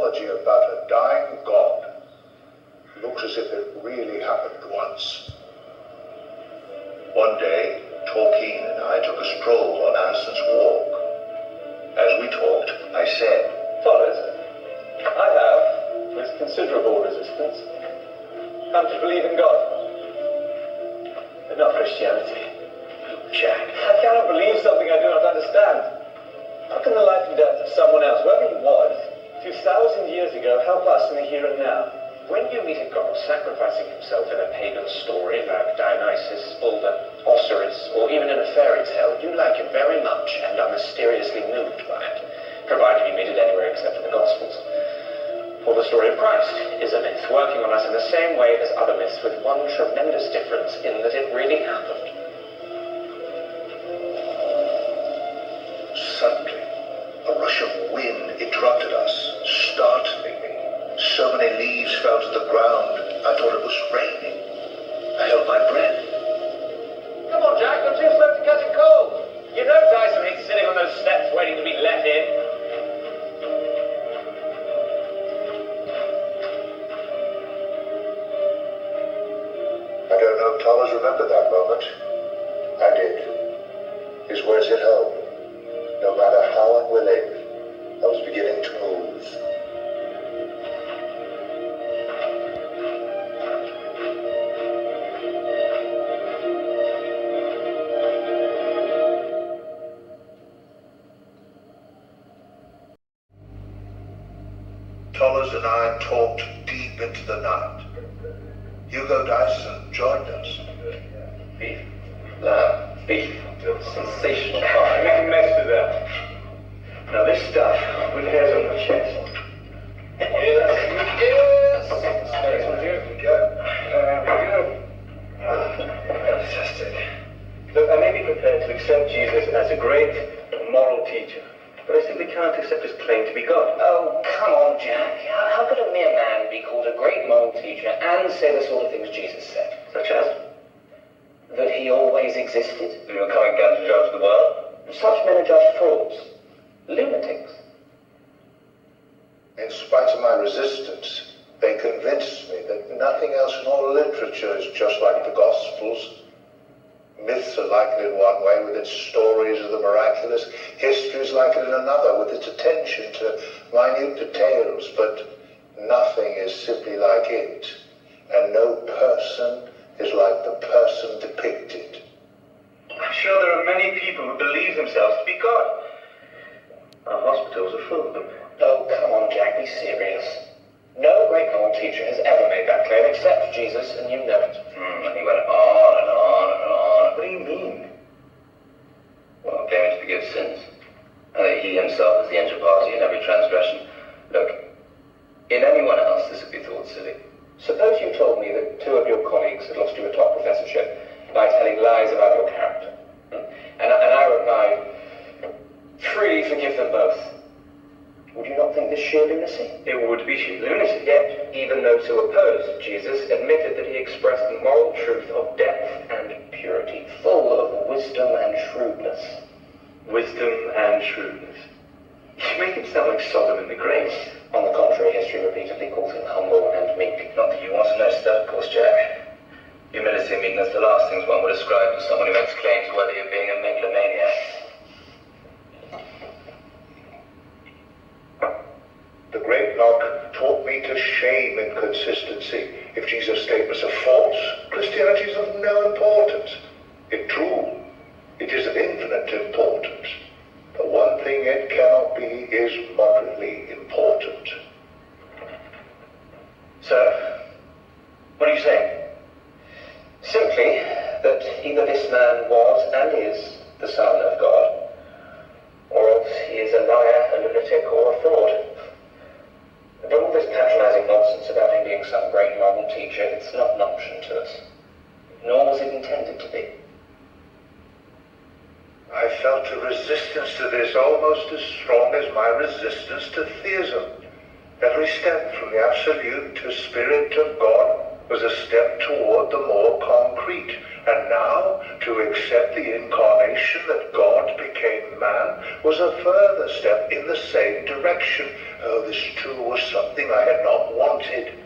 mythology about a dying god looks as if it really happened once. One day, Torquine and I took a stroll on Anderson's walk. As we talked, I said, Thomas, I have, with considerable resistance, come to believe in God, but not Christianity. Jack, I cannot believe something I do not understand. How can the life and death of someone else, whoever he was, 2,000 years ago, help us in the here and now? When you meet a god sacrificing himself in a pagan story like Dionysus, Balder, Osiris, or even in a fairy tale, you like it very much and are mysteriously moved by it, provided you meet it anywhere except in the Gospels. For the story of Christ is a myth, working on us in the same way as other myths, with one tremendous difference in that it really happened. Suddenly, a rush of wind interrupted us, startling me. So many leaves fell to the ground, I thought it was raining. I held my breath. Come on, Jack, you're too slow to catch a cold. You know Dyson hates sitting on those steps waiting to be let in. I don't know if Thomas remembered that moment. I did. His words hit home. No matter how unwilling, I was beginning to move. Tollers and I talked deep into the night. Hugo Dyson joined us. Beef, lamb, beef, sensational pie. Make a mess of that. Now this stuff with hairs on the chest. Yes. There we go. Fantastic. Look, I may be prepared to accept Jesus as a great moral teacher, but I simply can't accept his claim to be God. Oh, come on, Jack. How could a mere man be called a great moral teacher and say the sort of things Jesus said? Such as? That he always existed? You're coming down to judge the world? Such men are judged frauds, lunatics. In spite of my resistance, they convinced me that nothing else in all literature is just like the Gospels. Myths are like it in one way, with its stories of the miraculous. History is like it in another, with its attention to minute details. But nothing is simply like it, and no person is like the person depicted. I'm sure there are many people who believe themselves to be God. Our hospitals are full of them. Oh, come on, Jack, be serious. No great moral teacher has ever made that claim except Jesus, and you know it. And he went on and on and on. What do you mean? Well, claiming to forgive sins, and that he himself is the injured party in every transgression. Look, in anyone else this would be thought silly. Suppose you told me that two of your colleagues had lost you a top professorship by telling lies about your character. And I replied, freely forgive them both. Would you not think this sheer lunacy? It would be sheer lunacy. Yet, even those who opposed Jesus admitted that he expressed the moral truth of depth and purity, full of wisdom and shrewdness. Wisdom and shrewdness. You make him sound like Solomon the Great. On the contrary, history repeatedly calls him humble and meek. Not that you want to notice that, of course, Jack. Humility and meekness, the last things one would ascribe to someone who makes claims worthy of being a megalomaniac. The great Locke taught me to shame inconsistency. If Jesus' statements are false, Christianity is of no importance. If true, it is of infinite importance. The one thing it cannot be is moderately important. Sir, what are you saying? Simply that either this man was and is the Son of God, or else he is a liar, a lunatic, or a fraud. But all this patronizing nonsense about him being some great moral teacher, it's not an option to us. Nor was it intended to be. I felt a resistance to this almost as strong as my resistance to theism. Every step from the absolute to spirit of God was a step toward the more concrete. And now, to accept the incarnation that God became man was a further step in the same direction. Oh, this too was something I had not wanted.